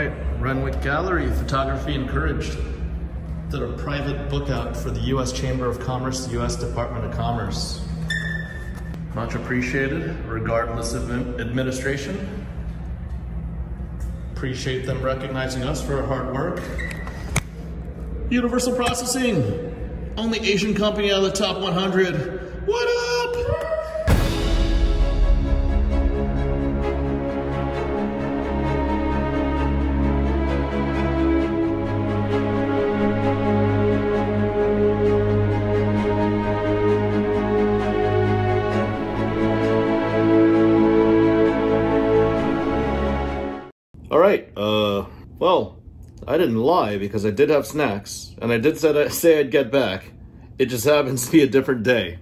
right, Renwick Gallery, Photography Encouraged. Did a private book out for the U.S. Chamber of Commerce, U.S. Department of Commerce. Much appreciated, regardless of administration. Appreciate them recognizing us for our hard work. Universal Processing, only Asian company out of the top 100. What up? All right, well, I didn't lie because I did have snacks, and I did say I'd get back. It just happens to be a different day.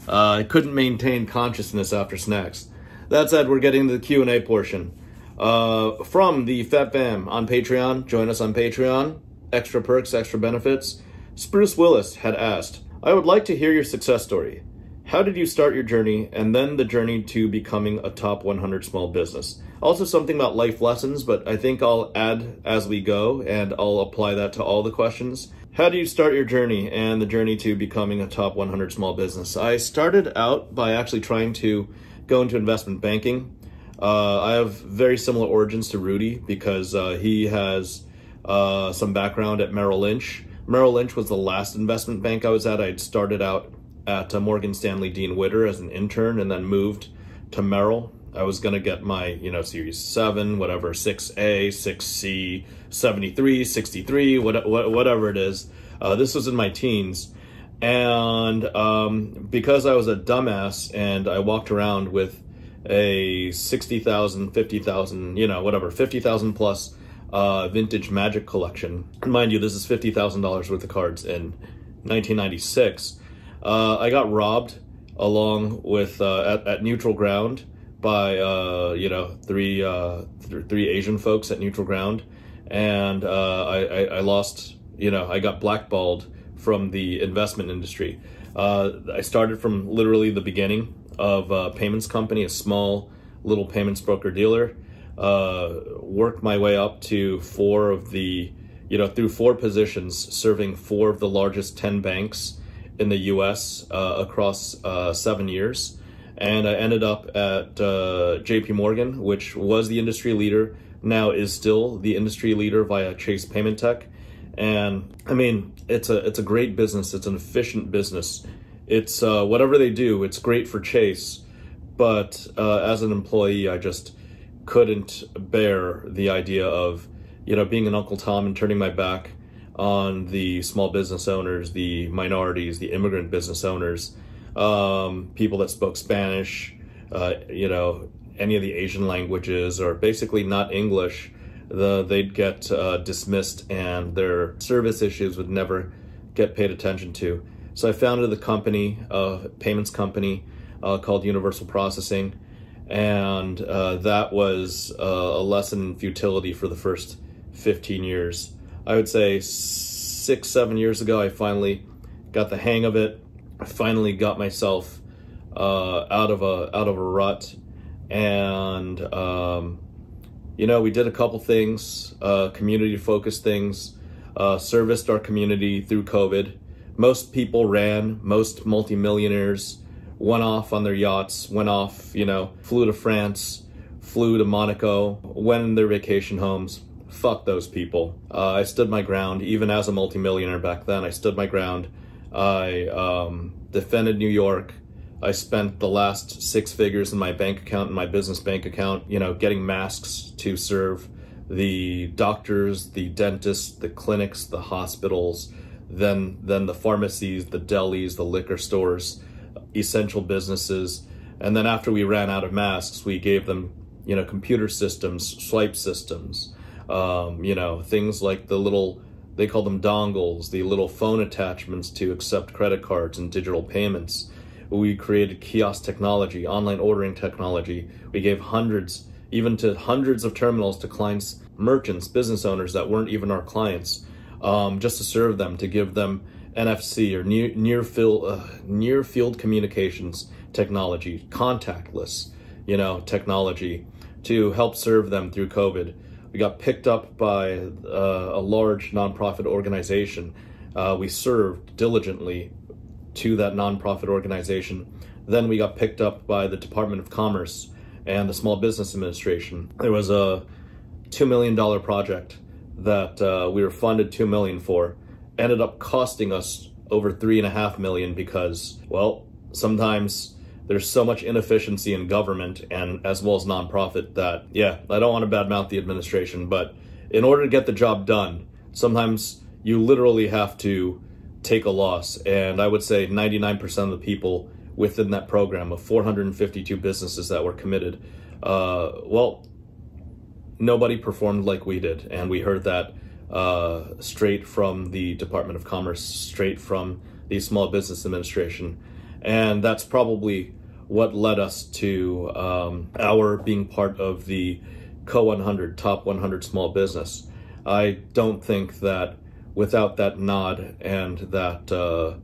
I couldn't maintain consciousness after snacks. That said, we're getting to the Q&A portion. From the FaB fam on Patreon, join us on Patreon. Extra perks, extra benefits. Spruce Willis had asked, I would like to hear your success story. How did you start your journey, and then the journey to becoming a top 100 small business? Also something about life lessons, but I think I'll add as we go, and I'll apply that to all the questions. How do you start your journey and the journey to becoming a top 100 small business? I started out by actually trying to go into investment banking. I have very similar origins to Rudy because he has some background at Merrill Lynch. Merrill Lynch was the last investment bank I was at. I had started out at Morgan Stanley Dean Witter as an intern and then moved to Merrill. I was going to get my, Series 7, whatever, 6A, 6C, 73, 63, whatever it is. This was in my teens. And because I was a dumbass and I walked around with a 60,000, 50,000, whatever, 50,000 plus vintage Magic collection. Mind you, this is $50,000 worth of cards in 1996. I got robbed along with at Neutral Ground by three Asian folks at Neutral Ground, and I lost. I got blackballed from the investment industry. I started from literally the beginning of a payments company, a small little payments broker dealer. Worked my way up to through four positions, serving four of the largest 10 banks in the U.S. Across 7 years. And I ended up at JP Morgan, which was the industry leader, now is still the industry leader via Chase Payment Tech. And I mean, it's a great business. It's an efficient business. It's whatever they do, it's great for Chase. But as an employee, I just couldn't bear the idea of, being an Uncle Tom and turning my back on the small business owners, the minorities, the immigrant business owners, people that spoke Spanish, any of the Asian languages, or basically not English. They'd get dismissed and their service issues would never get paid attention to. So I founded the company, a payments company called Universal Processing, and that was a lesson in futility for the first 15 years. I would say 6-7 years ago, I finally got the hang of it. I finally got myself out of a rut, and we did a couple things, community-focused things, serviced our community through COVID. Most people ran, most multimillionaires went off on their yachts, went off, flew to France, flew to Monaco, went in their vacation homes. Fuck those people. I stood my ground, even as a multimillionaire back then. I stood my ground. I defended New York. I spent the last 6 figures in my bank account, in my business bank account, getting masks to serve the doctors, the dentists, the clinics, the hospitals, then the pharmacies, the delis, the liquor stores, essential businesses. And then after we ran out of masks, we gave them, computer systems, swipe systems, things like they call them dongles, the little phone attachments to accept credit cards and digital payments. We created kiosk technology, online ordering technology. We gave hundreds of terminals to clients, merchants, business owners that weren't even our clients, just to serve them, to give them NFC or near field communications technology, contactless, technology to help serve them through COVID. We got picked up by a large nonprofit organization. We served diligently to that nonprofit organization. Then we got picked up by the Department of Commerce and the Small Business Administration. There was a $2 million project that we were funded $2 million for. Ended up costing us over $3.5 million because, well, sometimes there's so much inefficiency in government and as well as nonprofit that, yeah, I don't want to badmouth the administration, but in order to get the job done, sometimes you literally have to take a loss. And I would say 99% of the people within that program of 452 businesses that were committed, well, nobody performed like we did. And we heard that straight from the Department of Commerce, straight from the Small Business Administration. And that's probably what led us to our being part of the Co-100, Top 100 Small Business. I don't think that without that nod and that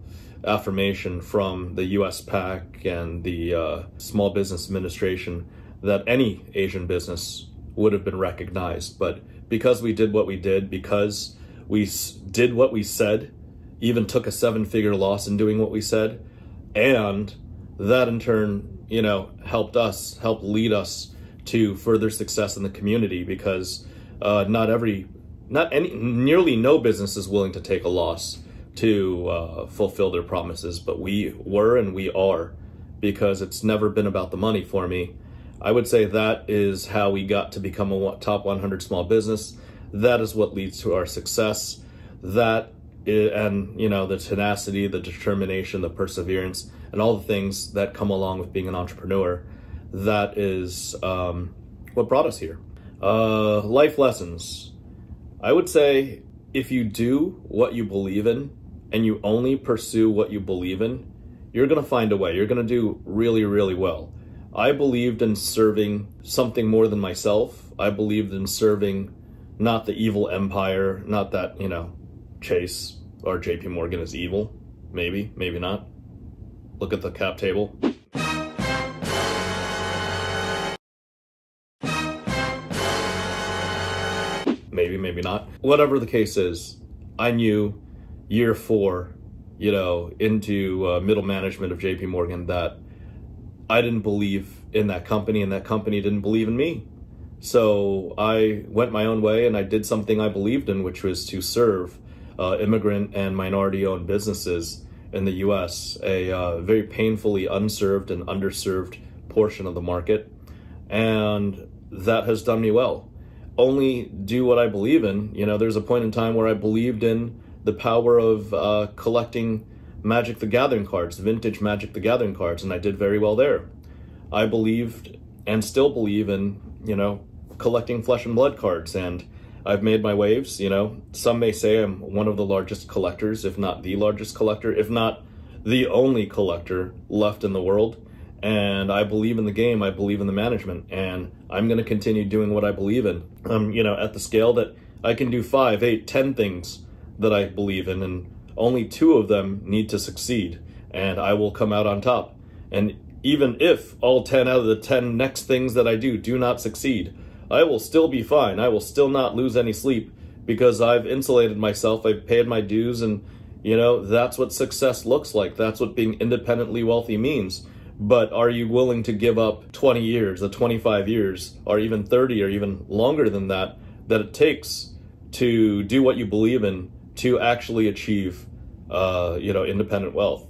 affirmation from the US PAC and the Small Business Administration, that any Asian business would have been recognized. But because we did what we did, because we did what we said, even took a 7-figure loss in doing what we said, and that in turn, you know, helped lead us to further success in the community, because nearly no business is willing to take a loss to fulfill their promises, but we were and we are, because it's never been about the money for me. I would say that is how we got to become a top 100 small business. That is what leads to our success. And you know, the tenacity, the determination, the perseverance, and all the things that come along with being an entrepreneur. That is what brought us here. Life lessons. I would say if you do what you believe in and you only pursue what you believe in, you're going to find a way. You're going to do really, really well. I believed in serving something more than myself. I believed in serving not the evil empire, not that, you know, Chase or JP Morgan is evil. Maybe, maybe not. Look at the cap table. Maybe, maybe not. Whatever the case is, I knew year 4, you know, into middle management of JP Morgan, that I didn't believe in that company and that company didn't believe in me. So I went my own way and I did something I believed in, which was to serve immigrant and minority-owned businesses in the US, a very painfully unserved and underserved portion of the market. And that has done me well. Only do what I believe in. You know, there's a point in time where I believed in the power of collecting Magic the Gathering cards, vintage Magic the Gathering cards, and I did very well there. I believed and still believe in, you know, collecting flesh and blood cards, and I've made my waves. You know, some may say I'm one of the largest collectors, if not the largest collector, if not the only collector left in the world. And I believe in the game, I believe in the management, and I'm going to continue doing what I believe in. You know, at the scale that I can do 5, 8, 10 things that I believe in, and only 2 of them need to succeed, and I will come out on top. And even if all 10 out of the 10 next things that I do not succeed, I will still be fine. I will still not lose any sleep, because I've insulated myself, I've paid my dues, and, you know, that's what success looks like. That's what being independently wealthy means. But are you willing to give up 20 years, or 25 years, or even 30, or even longer than that it takes to do what you believe in, to actually achieve, you know, independent wealth?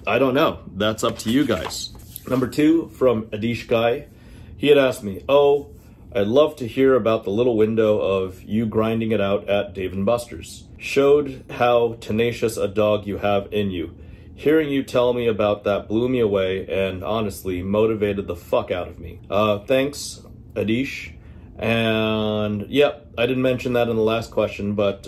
I don't know. That's up to you guys. Number 2, from Adish Guy. He had asked me, oh, I'd love to hear about the little window of you grinding it out at Dave & Buster's. Showed how tenacious a dog you have in you. Hearing you tell me about that blew me away and honestly motivated the fuck out of me. Thanks, Adish. And yep, I didn't mention that in the last question, but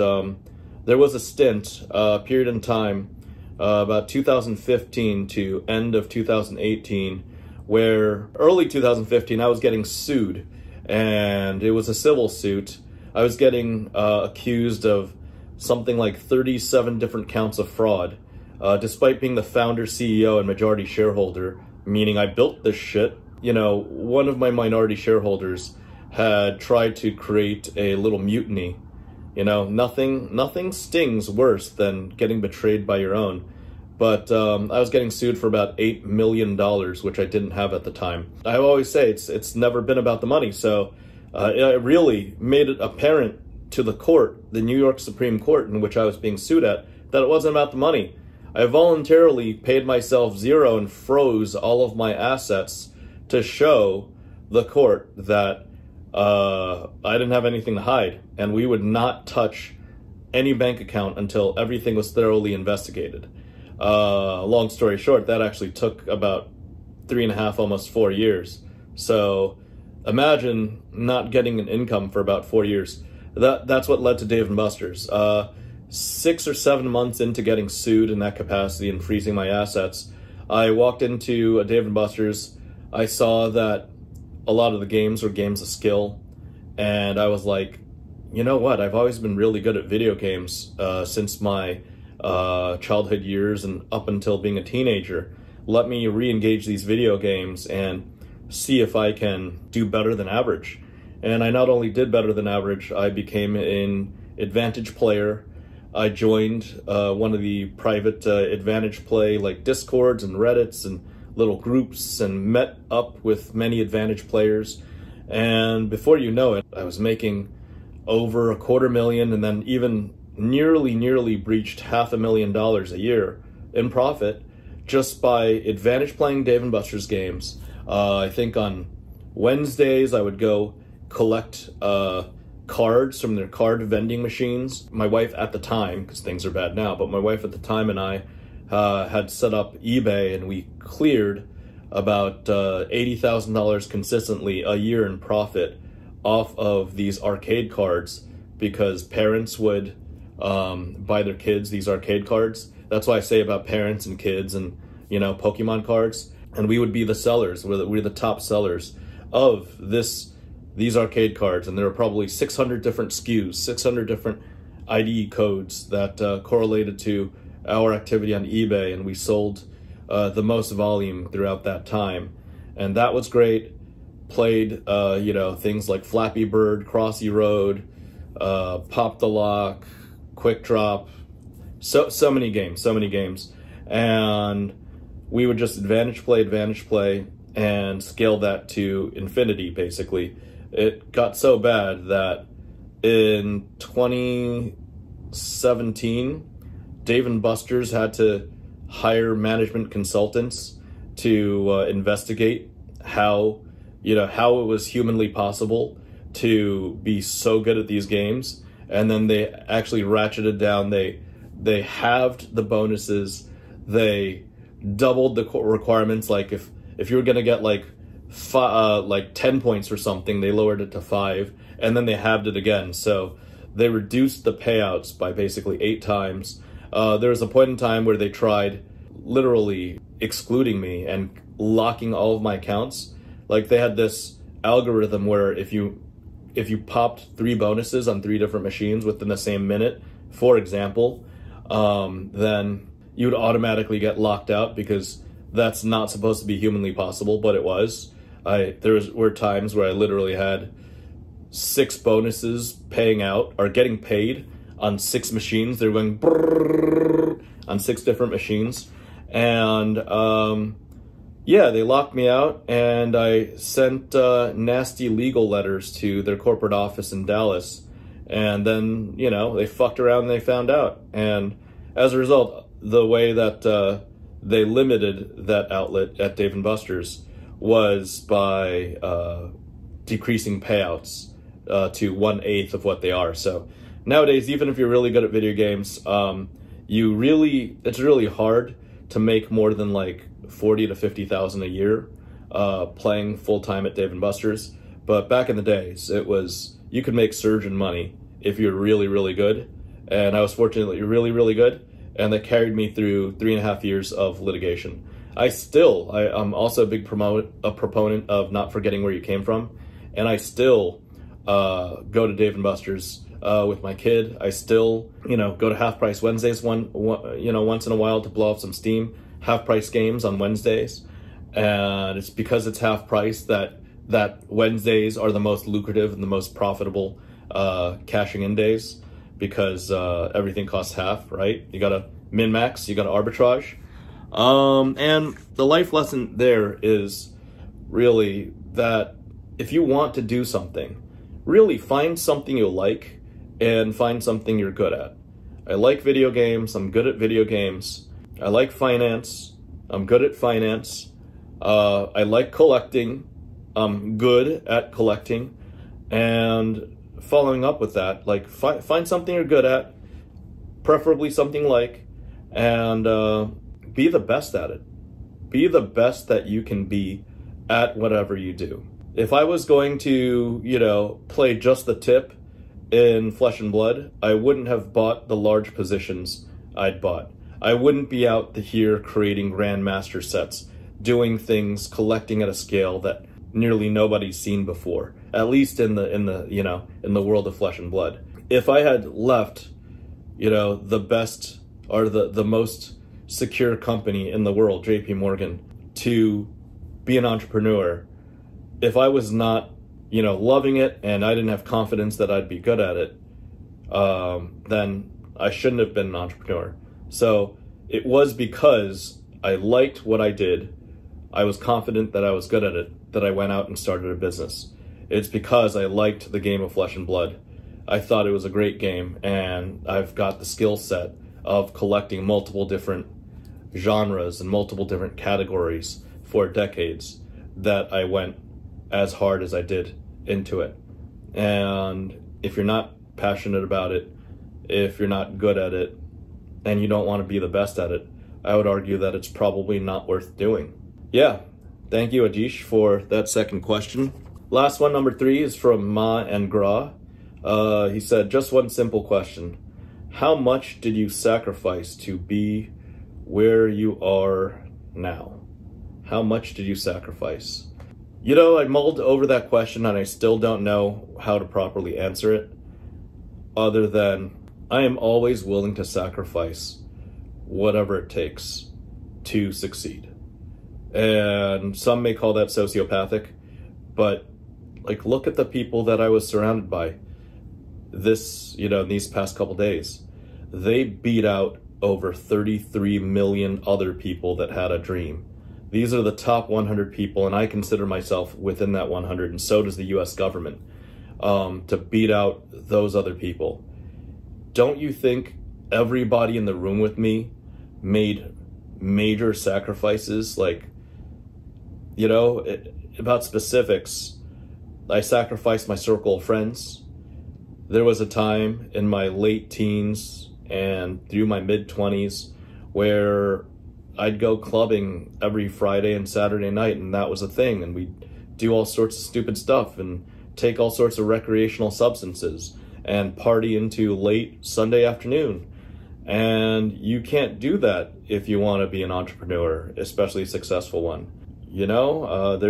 there was a stint, period in time, about 2015 to end of 2018, where early 2015 I was getting sued, and it was a civil suit. I was getting accused of something like 37 different counts of fraud, despite being the founder, CEO, and majority shareholder, meaning I built this shit. You know, one of my minority shareholders had tried to create a little mutiny. You know, nothing stings worse than getting betrayed by your own. But I was getting sued for about $8 million, which I didn't have at the time. I always say it's never been about the money, so it really made it apparent to the court, the New York Supreme Court, in which I was being sued at, that it wasn't about the money. I voluntarily paid myself $0 and froze all of my assets to show the court that I didn't have anything to hide, and we would not touch any bank account until everything was thoroughly investigated. Long story short, that actually took about 3.5, almost 4 years. So imagine not getting an income for about 4 years. That's what led to Dave & Buster's. 6 or 7 months into getting sued in that capacity and freezing my assets, I walked into a Dave & Buster's. I saw that a lot of the games were games of skill, and I was like, you know what, I've always been really good at video games since my childhood years and up until being a teenager. Let me re-engage these video games and see if I can do better than average. And I not only did better than average, I became an Advantage player. I joined one of the private Advantage play like Discords and Reddits and little groups, and met up with many Advantage players. And before you know it, I was making over $250,000, and then even nearly breached $500,000 a year in profit just by Advantage playing Dave & Buster's games. I think on Wednesdays I would go collect cards from their card vending machines. My wife at the time, because things are bad now, but my wife at the time and I had set up eBay, and we cleared about $80,000 consistently a year in profit off of these arcade cards, because parents would buy their kids these arcade cards. That's why I say about parents and kids and, you know, Pokemon cards. And we would be the sellers. We're the top sellers of these arcade cards. And there were probably 600 different SKUs, 600 different ID codes that correlated to our activity on eBay. And we sold the most volume throughout that time. And that was great. Played, you know, things like Flappy Bird, Crossy Road, Pop the Lock, Quick Drop, so many games, and we would just advantage play, and scale that to infinity, basically. It got so bad that in 2017, Dave & Buster's had to hire management consultants to investigate how it was humanly possible to be so good at these games. And then they actually ratcheted down. They halved the bonuses. They doubled the requirements. Like if you were gonna get like 10 points or something, they lowered it to 5, and then they halved it again. So they reduced the payouts by basically 8 times. There was a point in time where they tried literally excluding me and locking all of my accounts. Like they had this algorithm where if you popped 3 bonuses on 3 different machines within the same minute, for example, then you would automatically get locked out, because that's not supposed to be humanly possible, but it was. There were times where I literally had 6 bonuses paying out, or getting paid on 6 machines. They were going brrrr on 6 different machines. And yeah, they locked me out, and I sent nasty legal letters to their corporate office in Dallas. And then, you know, they fucked around and they found out. And as a result, the way that they limited that outlet at Dave & Buster's was by decreasing payouts to 1/8 of what they are. So nowadays, even if you're really good at video games, it's really hard to make more than like 40 to 50,000 a year playing full-time at Dave & Buster's. But back in the days, you could make surgeon money if you're really good. And I was fortunately really good, and that carried me through 3.5 years of litigation. I'm also a big proponent of not forgetting where you came from, and I still go to Dave & Buster's with my kid. I still, go to Half Price Wednesdays once in a while to blow off some steam. Half price games on Wednesdays, and it's because it's half price that that Wednesdays are the most lucrative and the most profitable cashing in days, because everything costs half, right? You gotta min-max, you gotta arbitrage. And the life lesson there is really that if you want to do something, really find something you like and find something you're good at. I like video games, I'm good at video games. I like finance, I'm good at finance. I like collecting, I'm good at collecting. And following up with that, like find something you're good at, preferably something like, and be the best at it. Be the best that you can be at whatever you do. If I was going to, you know, play just the tip in Flesh and Blood, I wouldn't have bought the large positions I'd bought. I wouldn't be out here creating Grandmaster sets, doing things, collecting at a scale that nearly nobody's seen before, at least in the world of Flesh and Blood. If I had left, you know, the best or the most secure company in the world, JP Morgan, to be an entrepreneur, if I was not, you know, loving it and I didn't have confidence that I'd be good at it, then I shouldn't have been an entrepreneur. So it was because I liked what I did, I was confident that I was good at it, that I went out and started a business. It's because I liked the game of Flesh and Blood. I thought it was a great game, and I've got the skill set of collecting multiple different genres and multiple different categories for decades, that I went as hard as I did into it. And if you're not passionate about it, if you're not good at it, and you don't want to be the best at it, I would argue that it's probably not worth doing. Yeah, thank you, Adish, for that second question. Last one, number 3, is from Ma and Gra. He said, just one simple question. How much did you sacrifice to be where you are now? How much did you sacrifice? You know, I mulled over that question and I still don't know how to properly answer it, other than I am always willing to sacrifice whatever it takes to succeed. And some may call that sociopathic, but like, look at the people that I was surrounded by this, you know, these past couple days. They beat out over 33 million other people that had a dream. These are the top 100 people, and I consider myself within that 100, and so does the US government, to beat out those other people. Don't you think everybody in the room with me made major sacrifices? Like, you know, about specifics, I sacrificed my circle of friends. There was a time in my late teens and through my mid-20s where I'd go clubbing every Friday and Saturday night, and that was a thing, and we'd do all sorts of stupid stuff and take all sorts of recreational substances and party into late Sunday afternoon. And you can't do that if you want to be an entrepreneur, especially a successful one. You know,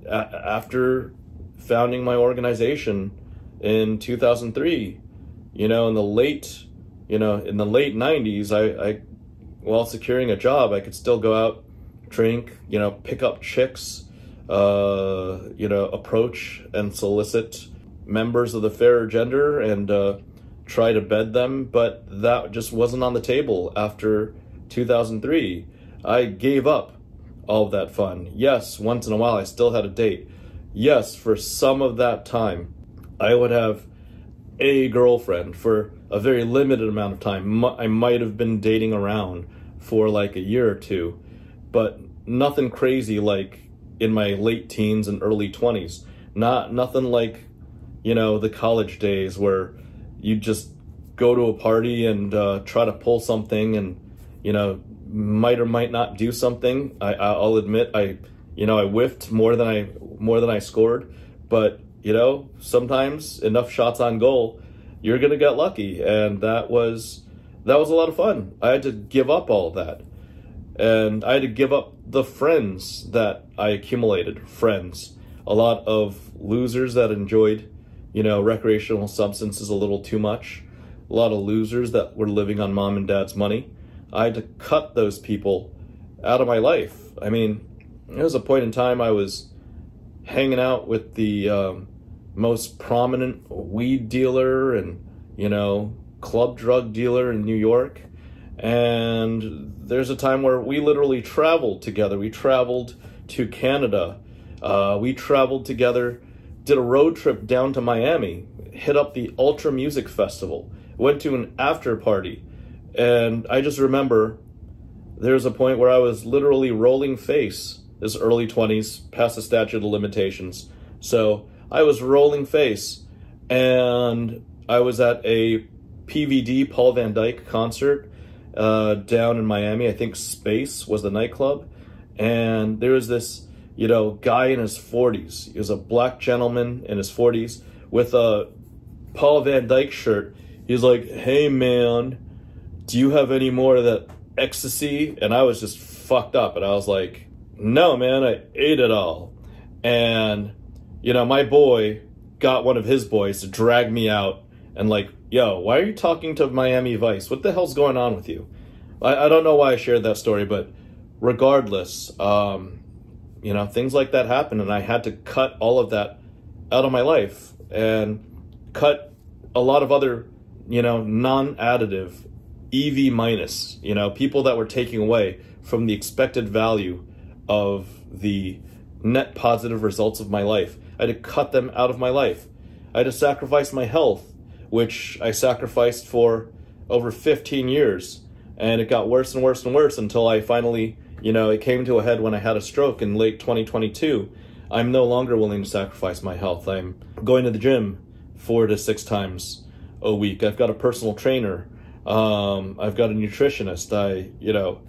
after founding my organization in 2003, you know, in the late 90s, I while securing a job, I could still go out, drink, you know, pick up chicks, you know, approach and solicit members of the fairer gender and try to bed them, but that just wasn't on the table after 2003. I gave up all of that fun. Yes, once in a while I still had a date. Yes, for some of that time, I would have a girlfriend for a very limited amount of time. I might have been dating around for like a year or two, but nothing crazy like in my late teens and early 20s. Nothing like, you know, the college days where you just go to a party and try to pull something and, you know, might or might not do something. I'll admit I whiffed more than I scored, but you know, sometimes enough shots on goal, you're gonna get lucky, and that was a lot of fun. I had to give up all of that, and I had to give up the friends that I accumulated. Friends, a lot of losers that enjoyed, you know, recreational substances a little too much, a lot of losers that were living on mom and dad's money. I had to cut those people out of my life. I mean, there was a point in time I was hanging out with the most prominent weed dealer and, you know, club drug dealer in New York. And there's a time where we literally traveled together. We traveled to Canada. We traveled together, did a road trip down to Miami, hit up the Ultra Music Festival, went to an after party. And I just remember there's a point where I was literally rolling face. This early 20s, past the statute of limitations. So I was rolling face, and I was at a PVD, Paul Van Dyke concert down in Miami. I think Space was the nightclub. And there was this, you know, guy in his 40s. He was a black gentleman in his 40s with a Paul Van Dyke shirt. He's like, "Hey man, do you have any more of that ecstasy?" And I was just fucked up, and I was like, "No man, I ate it all." And, you know, my boy got one of his boys to drag me out and like, "Yo, why are you talking to Miami Vice? What the hell's going on with you?" I don't know why I shared that story, but regardless, you know, things like that happen, and I had to cut all of that out of my life and cut a lot of other, you know, non-additive, EV minus, you know, people that were taking away from the expected value of the net positive results of my life. I had to cut them out of my life. I had to sacrifice my health, which I sacrificed for over 15 years. And it got worse and worse and worse until I finally, you know, it came to a head when I had a stroke in late 2022. I'm no longer willing to sacrifice my health. I'm going to the gym 4 to 6 times a week. I've got a personal trainer. I've got a nutritionist. I, you know,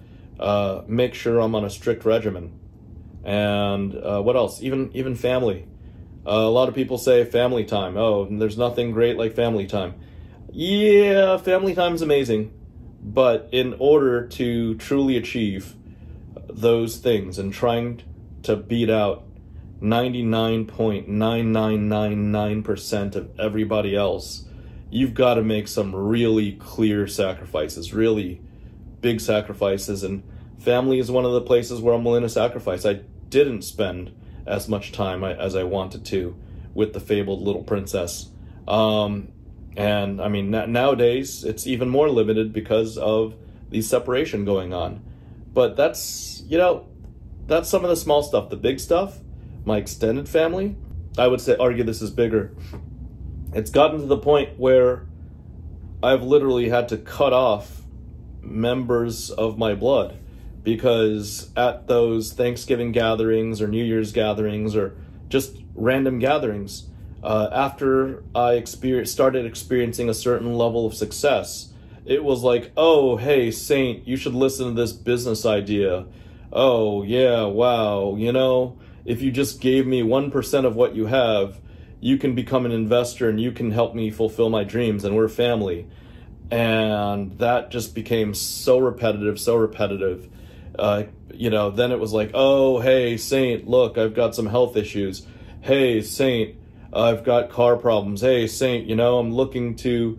make sure I'm on a strict regimen. And what else? Even family. A lot of people say family time. Oh, there's nothing great like family time. Yeah, family time's amazing. But in order to truly achieve those things and trying to beat out 99.9999% of everybody else, you've got to make some really clear sacrifices, really big sacrifices. And family is one of the places where I'm willing to sacrifice. I didn't spend as much time as I wanted to with the fabled little princess. And I mean, nowadays it's even more limited because of the separation going on. But that's, you know, that's some of the small stuff. The big stuff, my extended family, I would argue this is bigger. It's gotten to the point where I've literally had to cut off members of my blood, because at those Thanksgiving gatherings or New Year's gatherings or just random gatherings, after I started experiencing a certain level of success, it was like, "Oh, hey, Saint, you should listen to this business idea. Oh, yeah, wow, you know, if you just gave me 1% of what you have, you can become an investor and you can help me fulfill my dreams, and we're family." And that just became so repetitive, so repetitive. You know, then it was like, "Oh, hey, Saint, look, I've got some health issues. Hey, Saint, I've got car problems. Hey, Saint, you know, I'm looking to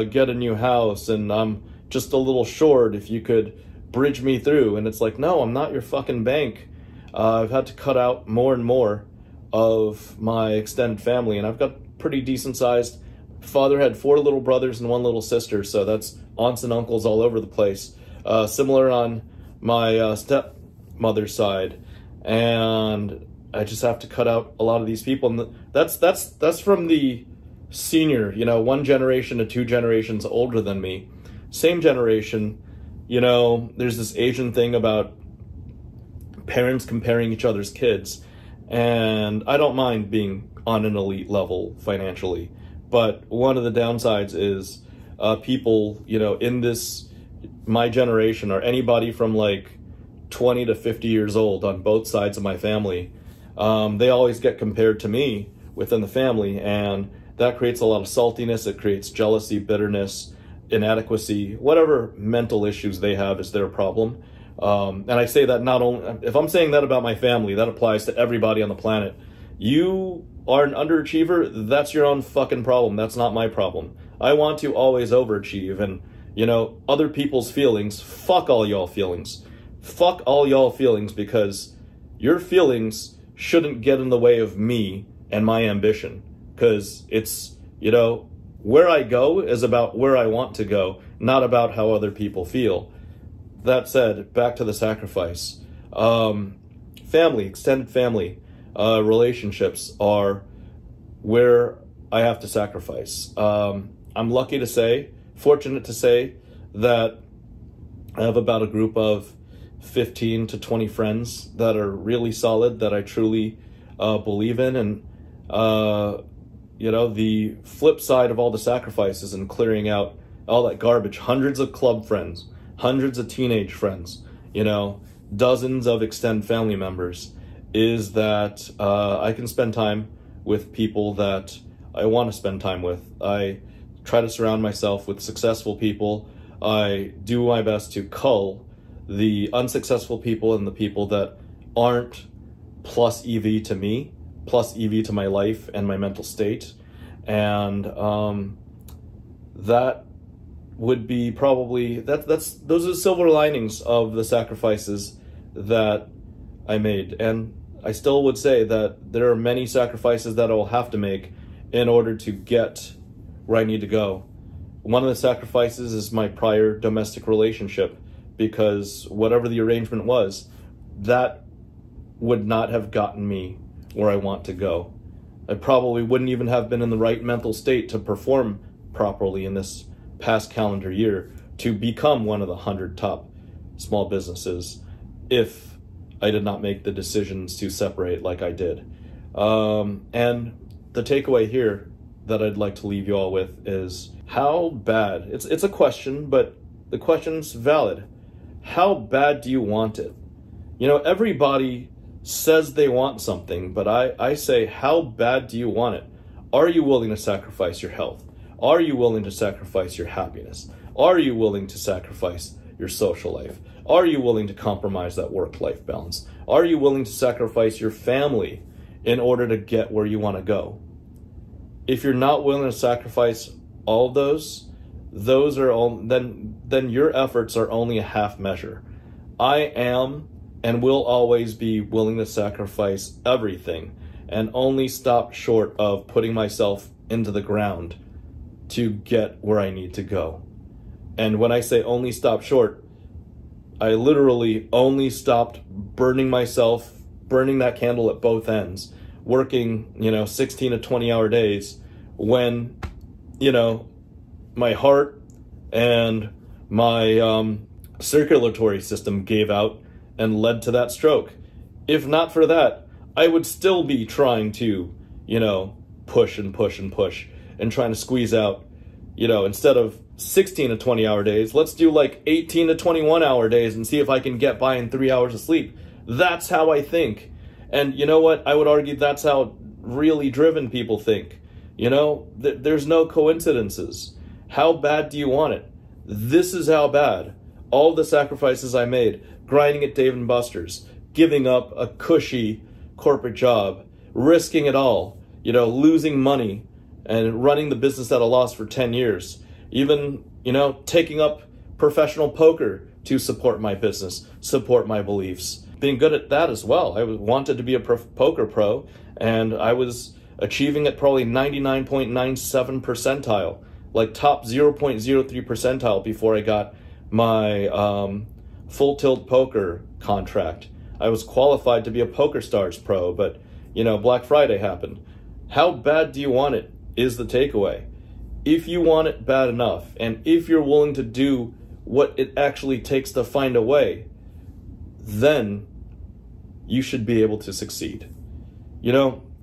get a new house and I'm just a little short. If you could bridge me through." And it's like, no, I'm not your fucking bank. I've had to cut out more and more of my extended family, and I've got pretty decent sized. Father had 4 little brothers and 1 little sister, so that's aunts and uncles all over the place. Similar on my stepmother's side, and I just have to cut out a lot of these people. And that's from the senior, you know, 1 generation to 2 generations older than me. Same generation, you know, there's this Asian thing about parents comparing each other's kids. And I don't mind being on an elite level financially, but one of the downsides is people, you know, in my generation, or anybody from like 20 to 50 years old on both sides of my family, they always get compared to me within the family, and that creates a lot of saltiness. It creates jealousy, bitterness, inadequacy, whatever mental issues they have is their problem. And I say that not only, if I'm saying that about my family, that applies to everybody on the planet. You are an underachiever, that's your own fucking problem. That's not my problem. I want to always overachieve, and, you know, other people's feelings, fuck all y'all feelings. Fuck all y'all feelings, because your feelings shouldn't get in the way of me and my ambition, because it's, you know, where I go is about where I want to go, not about how other people feel. That said, back to the sacrifice. Family, extended family, relationships are where I have to sacrifice. I'm lucky to say, fortunate to say, that I have about a group of 15 to 20 friends that are really solid, that I truly believe in. And, you know, the flip side of all the sacrifices and clearing out all that garbage, hundreds of club friends, hundreds of teenage friends, you know, dozens of extended family members, is that I can spend time with people that I want to spend time with. I try to surround myself with successful people. I do my best to cull the unsuccessful people and the people that aren't plus EV to me, plus EV to my life and my mental state. And that would be probably, those are the silver linings of the sacrifices that I made. And I still would say that there are many sacrifices that I will have to make in order to get where I need to go. One of the sacrifices is my prior domestic relationship, because whatever the arrangement was, that would not have gotten me where I want to go. I probably wouldn't even have been in the right mental state to perform properly in this past calendar year to become one of the 100 top small businesses if I did not make the decisions to separate like I did. And the takeaway here that I'd like to leave you all with is how bad, it's a question, but the question's valid. How bad do you want it? You know, everybody says they want something, but I say, how bad do you want it? Are you willing to sacrifice your health? Are you willing to sacrifice your happiness? Are you willing to sacrifice your social life? Are you willing to compromise that work-life balance? Are you willing to sacrifice your family in order to get where you want to go? If you're not willing to sacrifice all of those are all, then your efforts are only a half measure. I am and will always be willing to sacrifice everything and only stop short of putting myself into the ground to get where I need to go. And when I say only stop short, I literally only stopped burning myself, burning that candle at both ends, working, 16 to 20 hour days when, my heart and my circulatory system gave out and led to that stroke. If not for that, I would still be trying to, push and push and push and trying to squeeze out, instead of 16 to 20 hour days, let's do like 18 to 21 hour days and see if I can get by in 3 hours of sleep. That's how I think. And you know what? I would argue that's how really driven people think. There's no coincidences. How bad do you want it? This is how bad. All the sacrifices I made, grinding at Dave & Buster's, giving up a cushy corporate job, risking it all, losing money and running the business at a loss for 10 years. Even, taking up professional poker to support my business, support my beliefs. Being good at that as well. I wanted to be a poker pro, and I was achieving at probably 99.97 percentile, like top 0.03 percentile before I got my full tilt poker contract. I was qualified to be a Poker Stars pro, but Black Friday happened. How bad do you want it is the takeaway. If you want it bad enough, and if you're willing to do what it actually takes to find a way, then you should be able to succeed.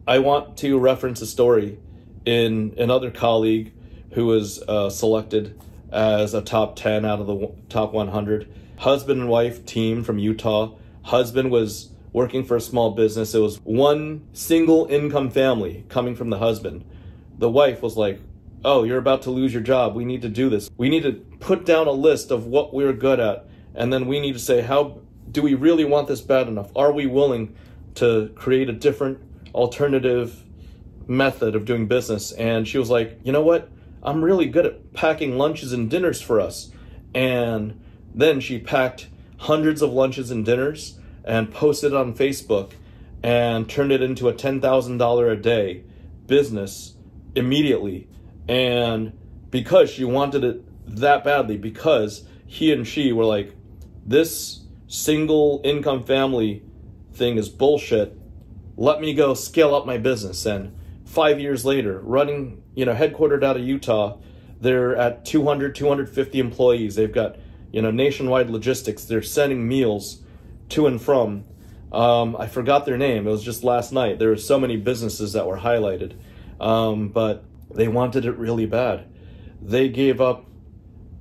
I want to reference a story in another colleague who was selected as a top 10 out of the top 100. Husband and wife team from Utah. Husband was working for a small business. It was one single income family coming from the husband. The wife was like, oh, you're about to lose your job. We need to do this. We need to put down a list of what we're good at. And then we need to say, how do we really want this bad enough? Are we willing to create a different alternative method of doing business? And she was like, you know what? I'm really good at packing lunches and dinners for us. And then she packed hundreds of lunches and dinners and posted on Facebook and turned it into a $10,000 a day business immediately. And because she wanted it that badly, because he and she were like, this single income family thing is bullshit, let me go scale up my business. And 5 years later, running, headquartered out of Utah, they're at 200, 250 employees. They've got, nationwide logistics. They're sending meals to and from. I forgot their name. It was just last night. There were so many businesses that were highlighted. But they wanted it really bad. They gave up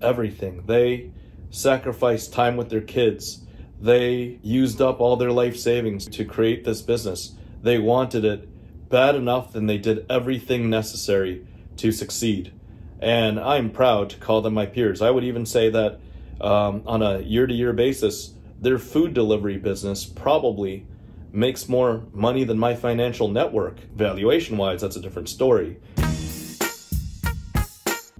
everything. They sacrificed time with their kids. They used up all their life savings to create this business. They wanted it bad enough, and they did everything necessary to succeed. And I'm proud to call them my peers. I would even say that on a year-to-year basis, their food delivery business probably makes more money than my financial network. Valuation-wise, that's a different story.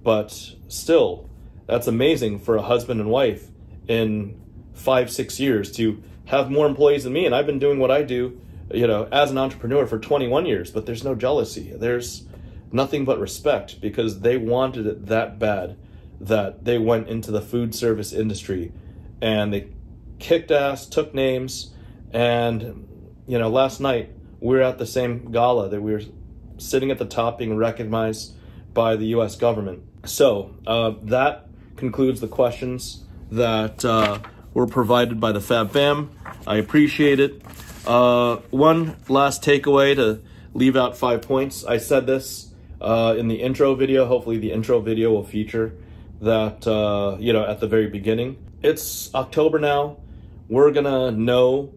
But still, that's amazing for a husband and wife in 5-6 years to have more employees than me. And I've been doing what I do, as an entrepreneur for 21 years, but there's no jealousy. There's nothing but respect, because they wanted it that bad that they went into the food service industry and they kicked ass, took names. And, last night we were at the same gala that we were sitting at the top being recognized by the US government. So that concludes the questions that were provided by the FaB fam. I appreciate it. One last takeaway to leave out 5 points. I said this in the intro video. Hopefully the intro video will feature that, at the very beginning. It's October now. We're gonna know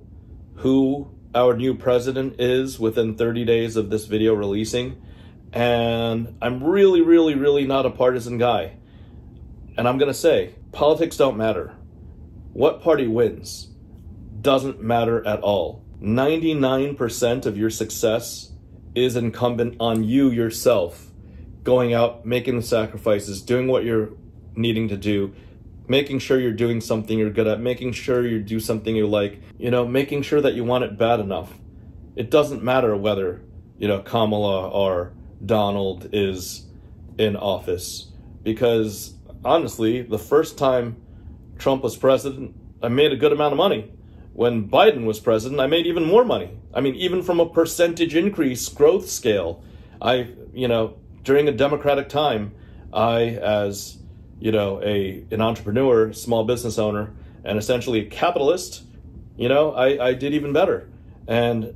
who our new president is within 30 days of this video releasing. And I'm really, really, really not a partisan guy. And I'm gonna say, politics don't matter. What party wins doesn't matter at all. 99% of your success is incumbent on you yourself, going out, making the sacrifices, doing what you're needing to do, making sure you're doing something you're good at, making sure you do something you like, making sure that you want it bad enough. It doesn't matter whether, Kamala or Donald is in office, because honestly, the first time Trump was president, I made a good amount of money. When Biden was president, I made even more money. I mean, even from a percentage increase growth scale, during a Democratic time, as, an entrepreneur, small business owner, and essentially a capitalist, I did even better. And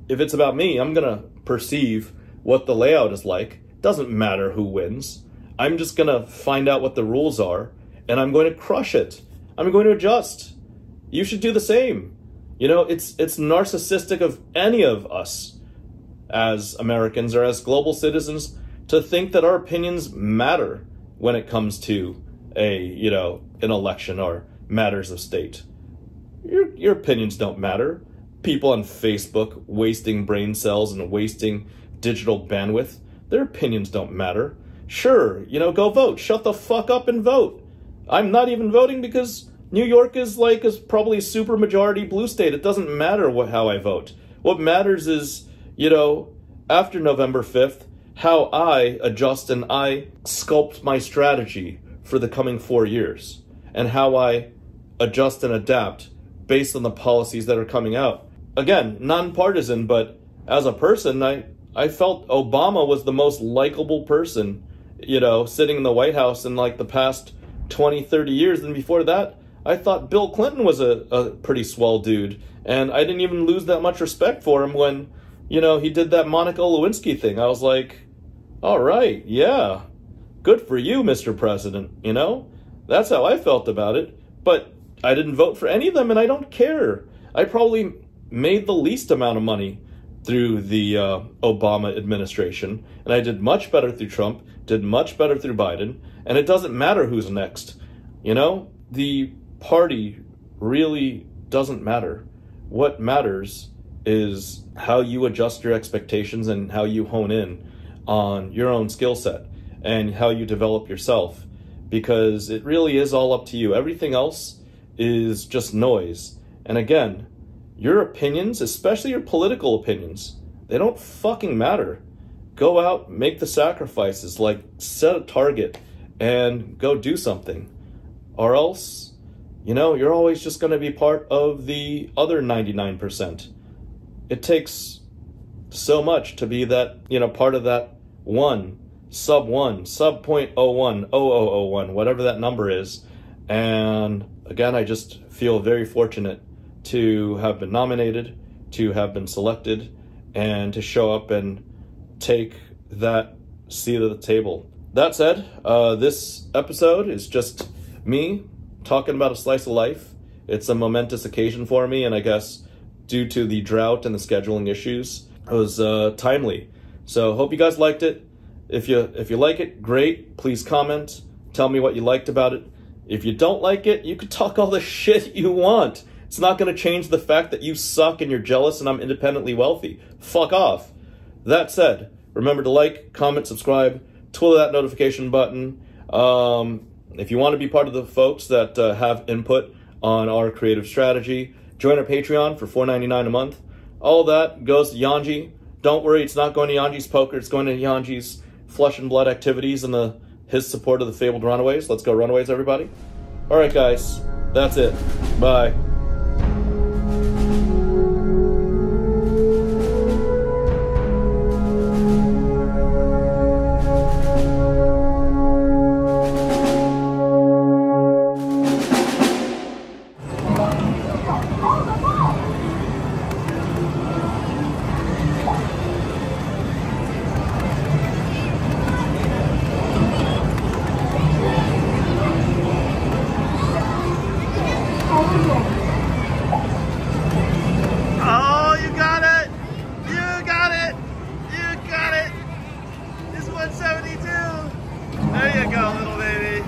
if it's about me, I'm going to perceive what the layout is like. Doesn't matter who wins. I'm just going to find out what the rules are, and I'm going to crush it. I'm going to adjust. You should do the same. It's narcissistic of any of us as Americans or as global citizens to think that our opinions matter when it comes to an election or matters of state. Your opinions don't matter. People on Facebook wasting brain cells and wasting digital bandwidth, their opinions don't matter. Sure, go vote. Shut the fuck up and vote. I'm not even voting because New York is probably a super majority blue state. It doesn't matter how I vote. What matters is, after November 5th, how I adjust and I sculpt my strategy for the coming 4 years, and how I adjust and adapt based on the policies that are coming out. Again, nonpartisan, but as a person, I felt Obama was the most likable person, sitting in the White House in the past 20, 30 years. And before that, I thought Bill Clinton was a pretty swell dude. And I didn't even lose that much respect for him when, he did that Monica Lewinsky thing. I was like, all right, yeah, good for you, Mr. President. That's how I felt about it. But I didn't vote for any of them, and I don't care. I probably made the least amount of money through the Obama administration, and I did much better through Trump, did much better through Biden, and it doesn't matter who's next. The party really doesn't matter. What matters is how you adjust your expectations and how you hone in on your own skill set and how you develop yourself, because it really is all up to you. Everything else is just noise. And again, your opinions, especially your political opinions, they don't fucking matter. Go out, make the sacrifices, like set a target and go do something. Or else, you know, you're always just going to be part of the other 99%. It takes so much to be that, you know, part of that sub 0.01, whatever that number is. And again, I just feel very fortunate to have been nominated, to have been selected, and to show up and take that seat at the table. That said, this episode is just me talking about a slice of life. It's a momentous occasion for me, and I guess due to the drought and the scheduling issues, it was timely. So hope you guys liked it. If you like it, great. Please comment. Tell me what you liked about it. If you don't like it, you can talk all the shit you want. It's not going to change the fact that you suck and you're jealous and I'm independently wealthy. Fuck off. That said, remember to like, comment, subscribe, twiddle that notification button. If you want to be part of the folks that have input on our creative strategy, join our Patreon for $4.99 a month. All that goes to Yanji. Don't worry, it's not going to Yanji's poker. It's going to Yanji's flesh and blood activities and his support of the FaBled Runaways. Let's go Runaways, everybody. All right, guys. That's it. Bye. Oh, you got it! You got it! You got it! It's 172! There you go, little baby.